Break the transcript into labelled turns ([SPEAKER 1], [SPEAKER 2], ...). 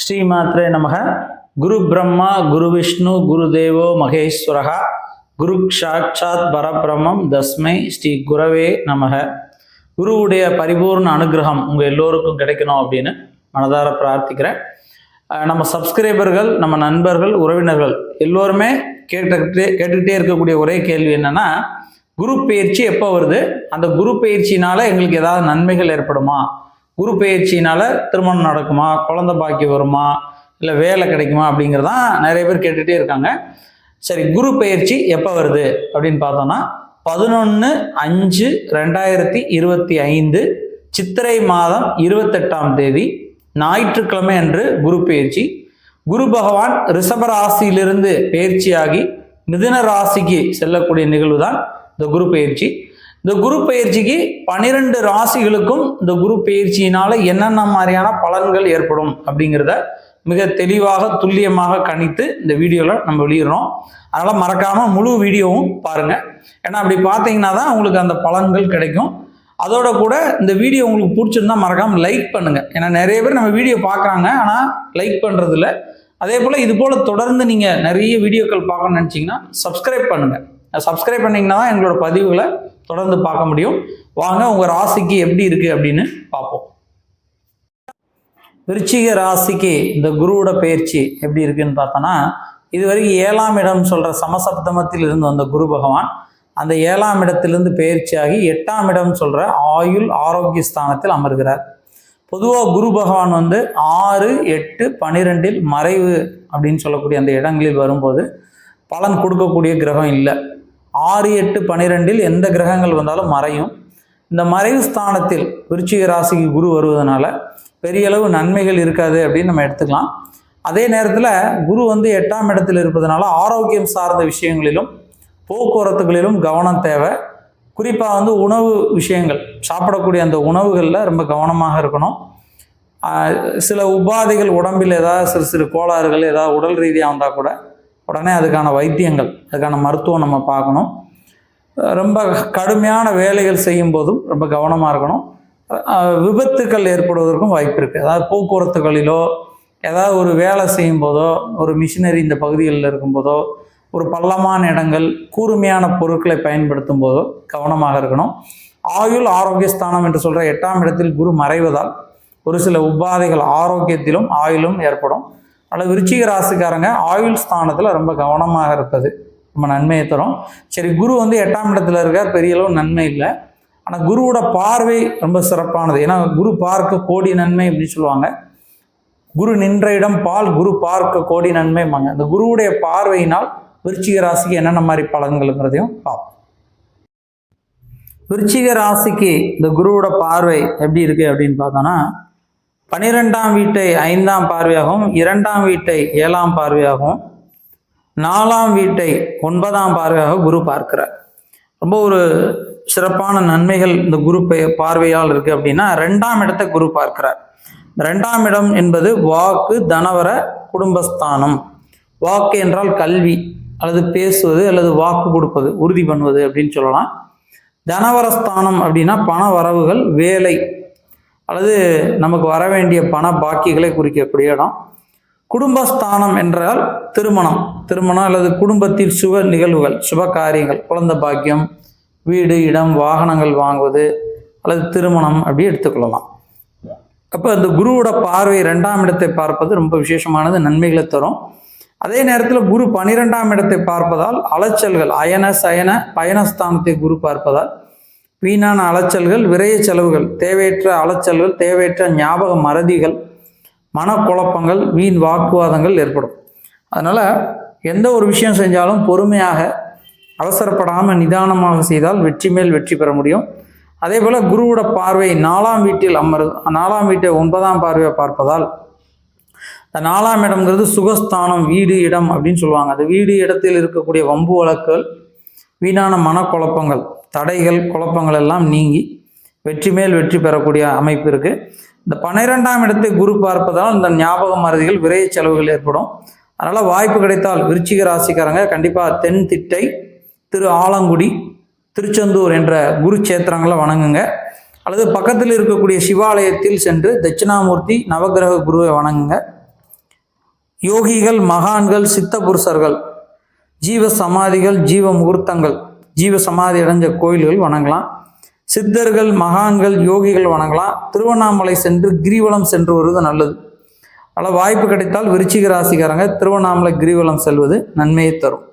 [SPEAKER 1] ஸ்ரீமாத்ரே நமக. குரு பிரம்மா குரு விஷ்ணு குரு தேவோ மகேஸ்வரஹா குரு சாட்சாத் பரபிரம்மம் தஸ்மை ஸ்ரீ குரவே நமக. குருவுடைய பரிபூர்ண அனுகிரகம் உங்கள் எல்லோருக்கும் கிடைக்கணும் அப்படின்னு மனதார பிரார்த்திக்கிறேன். நம்ம சப்ஸ்கிரைபர்கள், நம்ம நண்பர்கள், உறவினர்கள் எல்லோருமே கேட்டுக்கிட்டே இருக்கக்கூடிய ஒரே கேள்வி என்னன்னா, குரு பயிற்சி எப்போ வருது, அந்த குரு பயிற்சினால எங்களுக்கு ஏதாவது நன்மைகள் ஏற்படுமா, குரு பயிற்சினால திருமணம் நடக்குமா, குழந்தை பாக்கி வருமா, இல்லை வேலை கிடைக்குமா அப்படிங்கிறதான் நிறைய பேர் கேட்டுகிட்டே இருக்காங்க. சரி, குரு பயிற்சி எப்போ வருது அப்படின்னு பார்த்தோம்னா 11/5/2025 சித்திரை மாதம் 28ஆம் தேதி ஞாயிற்றுக்கிழமை அன்று குரு பயிற்சி. குரு பகவான் ரிஷப ராசியிலிருந்து பயிற்சியாகி மிதுன ராசிக்கு செல்லக்கூடிய நிகழ்வு தான் இந்த குரு பயிற்சி. இந்த குரு பயிற்சிக்கு 12 ராசிகளுக்கும் இந்த குரு பயிற்சியினால என்னென்ன மாதிரியான பலன்கள் ஏற்படும் அப்படிங்கிறத மிக தெளிவாக துல்லியமாக கணித்து இந்த வீடியோவில் நம்ம வெளியிடுறோம். அதனால் மறக்காமல் முழு வீடியோவும் பாருங்கள். ஏன்னா அப்படி பார்த்தீங்கன்னா தான் உங்களுக்கு அந்த பலன்கள் கிடைக்கும். அதோட கூட இந்த வீடியோ உங்களுக்கு பிடிச்சிருந்தா மறக்காமல் லைக் பண்ணுங்கள். ஏன்னா நிறைய பேர் நம்ம வீடியோ பார்க்குறாங்க, ஆனால் லைக் பண்ணுறதில்ல. அதே போல் இது போல் தொடர்ந்து நீங்கள் நிறைய வீடியோக்கள் பார்க்கணும்னு நினச்சிங்கன்னா சப்ஸ்கிரைப் பண்ணுங்கள். சப்ஸ்கிரைப் பண்ணிங்கன்னா தான் எங்களோட பதிவுகளை தொடர்ந்து பார்க்க முடியும். வாங்க உங்கள் ராசிக்கு எப்படி இருக்குது அப்படின்னு பார்ப்போம். விருச்சிக ராசிக்கு இந்த குருவோட பயிற்சி எப்படி இருக்குன்னு பார்த்தோன்னா, இதுவரைக்கும் 7ஆம் இடம் சொல்கிற சமசப்தமத்தில் இருந்து வந்த குரு பகவான் அந்த 7ஆம் இடத்திலிருந்து பயிற்சியாகி 8ஆம் இடம் சொல்கிற ஆயுள் ஆரோக்கிய ஸ்தானத்தில் அமர்கிறார். பொதுவாக குரு பகவான் 6, 8, 12 மறைவு அப்படின்னு சொல்லக்கூடிய அந்த இடங்களில் வரும்போது பலன் கொடுக்கக்கூடிய கிரகம் இல்லை. 6, 8, 12 எந்த கிரகங்கள் வந்தாலும் மறையும். இந்த மறைவு ஸ்தானத்தில் விருச்சிக ராசிக்கு குரு வருவதனால பெரிய அளவு நன்மைகள் இருக்காது அப்படின்னு நம்ம எடுத்துக்கலாம். அதே நேரத்தில் குரு 8ஆம் இடத்தில் இருப்பதனால ஆரோக்கியம் சார்ந்த விஷயங்களிலும் போக்குவரத்துகளிலும் கவனம் தேவை. குறிப்பாக உணவு விஷயங்கள், சாப்பிடக்கூடிய அந்த உணவுகளில் ரொம்ப கவனமாக இருக்கணும். சில உபாதைகள் உடம்பில் ஏதாவது சிறு கோளாறுகள் ஏதாவது உடல் ரீதியாக வந்தால் கூட உடனே அதுக்கான வைத்தியங்கள், அதுக்கான மருத்துவம் நம்ம பார்க்கணும். ரொம்ப கடுமையான வேலைகள் செய்யும் போதும் ரொம்ப கவனமாக இருக்கணும். விபத்துக்கள் ஏற்படுவதற்கும் வாய்ப்பு இருக்குது. அதாவது போக்குவரத்துகளிலோ ஏதாவது ஒரு வேலை செய்யும் போதோ, ஒரு மிஷினரி இந்த பகுதிகளில் இருக்கும்போதோ, ஒரு பள்ளமான இடங்கள், கூர்மையான பொருட்களை பயன்படுத்தும் போதோ கவனமாக இருக்கணும். ஆயுள் ஆரோக்கிய ஸ்தானம் என்று சொல்கிற 8ஆம் இடத்தில் குரு மறைவதால் ஒரு சில உபாதைகள் ஆரோக்கியத்திலும் ஆயுளும் ஏற்படும். ஆனால் விருச்சிக ராசிக்காரங்க ஆயுள் ஸ்தானத்தில் ரொம்ப கவனமாக இருப்பது ரொம்ப நன்மையை தரும். சரி, குரு 8ஆம் இடத்துல இருக்கார், பெரிய அளவு நன்மை இல்லை. ஆனால் குருவோட பார்வை ரொம்ப சிறப்பானது. ஏன்னா குரு பார்க்க கோடி நன்மை அப்படின்னு சொல்லுவாங்க. குரு நின்ற இடம் பால், குரு பார்க்க கோடி நன்மைம்பாங்க. அந்த குருவுடைய பார்வையினால் விருச்சிக ராசிக்கு என்னென்ன மாதிரி பலன்கள்ங்கிறதையும் பார்ப்போம். விருச்சிக ராசிக்கு இந்த குருவோட பார்வை எப்படி இருக்குது அப்படின்னு பார்த்தோன்னா, 12ஆம் வீட்டை 5ஆம் பார்வையாகவும், 2ஆம் வீட்டை 7ஆம் பார்வையாகவும், 4ஆம் வீட்டை 9ஆம் பார்வையாக குரு பார்க்கிறார். ரொம்ப ஒரு சிறப்பான நன்மைகள் இந்த குரு பார்வையால் இருக்குது. அப்படின்னா 2ஆம் இடத்தை குரு பார்க்கிறார். 2ஆம் இடம் என்பது வாக்கு, தனவர, குடும்பஸ்தானம். வாக்கு என்றால் கல்வி அல்லது பேசுவது அல்லது வாக்கு கொடுப்பது, உறுதி பண்ணுவது அப்படின்னு சொல்லலாம். தனவரஸ்தானம் அப்படின்னா பண வரவுகள், வேலை அல்லது நமக்கு வர வேண்டிய பண பாக்கிகளை குறிக்கக்கூடிய இடம். குடும்பஸ்தானம் என்றால் திருமணம் அல்லது குடும்பத்தில் சுப நிகழ்வுகள், சுப காரியங்கள், குழந்தை பாக்கியம், வீடு, இடம், வாகனங்கள் வாங்குவது அல்லது திருமணம் அப்படி எடுத்துக்கொள்ளலாம். அப்போ அந்த குருவோட பார்வை 2ஆம் இடத்தை பார்ப்பது ரொம்ப விசேஷமானது, நன்மைகளை தரும். அதே நேரத்தில் குரு 12ஆம் இடத்தை பார்ப்பதால் அலைச்சல்கள், அயன சயன பயணஸ்தானத்தை குரு பார்ப்பதால் வீணான அலைச்சல்கள், விரைய செலவுகள், தேவையற்ற அலைச்சல்கள், தேவையற்ற ஞாபக மறதிகள், மனக்குழப்பங்கள், வீண் வாக்குவாதங்கள் ஏற்படும். அதனால் எந்த ஒரு விஷயம் செஞ்சாலும் பொறுமையாக, அவசரப்படாமல் நிதானமாக செய்தால் வெற்றி மேல் வெற்றி பெற முடியும். அதே போல் குருவோட பார்வை 4ஆம் வீட்டில் 4ஆம் வீட்டை 9ஆம் பார்வையை பார்ப்பதால் இந்த 4ஆம் இடம்ங்கிறது சுகஸ்தானம், வீடு, இடம் அப்படின்னு சொல்லுவாங்க. அந்த வீடு இடத்தில் இருக்கக்கூடிய வம்பு வழக்குகள், வீணான மனக்குழப்பங்கள், தடைகள், குழப்பங்கள் எல்லாம் நீங்கி வெற்றி மேல் வெற்றி பெறக்கூடிய அமைப்பு இருக்குது. இந்த 12ஆம் இடத்தை குரு பார்ப்பதால் இந்த ஞாபக மறதிகள், விரைய செலவுகள் ஏற்படும். அதனால் வாய்ப்பு கிடைத்தால் விருச்சிக ராசிக்காரங்க கண்டிப்பாக தென் திட்டை, திரு ஆலங்குடி, திருச்செந்தூர் என்ற குரு சேத்திரங்களை வணங்குங்க. அல்லது பக்கத்தில் இருக்கக்கூடிய சிவாலயத்தில் சென்று தட்சிணாமூர்த்தி நவகிரக குருவை வணங்குங்க. யோகிகள், மகான்கள், சித்த புருஷர்கள், ஜீவ சமாதிகள், ஜீவ முகூர்த்தங்கள், ஜீவ சமாதி அடைஞ்ச கோயில்கள் வணங்கலாம். சித்தர்கள், மகான்கள், யோகிகள் வணங்கலாம். திருவண்ணாமலை சென்று கிரிவலம் சென்று வருவது நல்லது. அதனால் வாய்ப்பு கிடைத்தால் விருச்சிக ராசிக்காரங்க திருவண்ணாமலை கிரிவலம் செல்வது நன்மையை தரும்.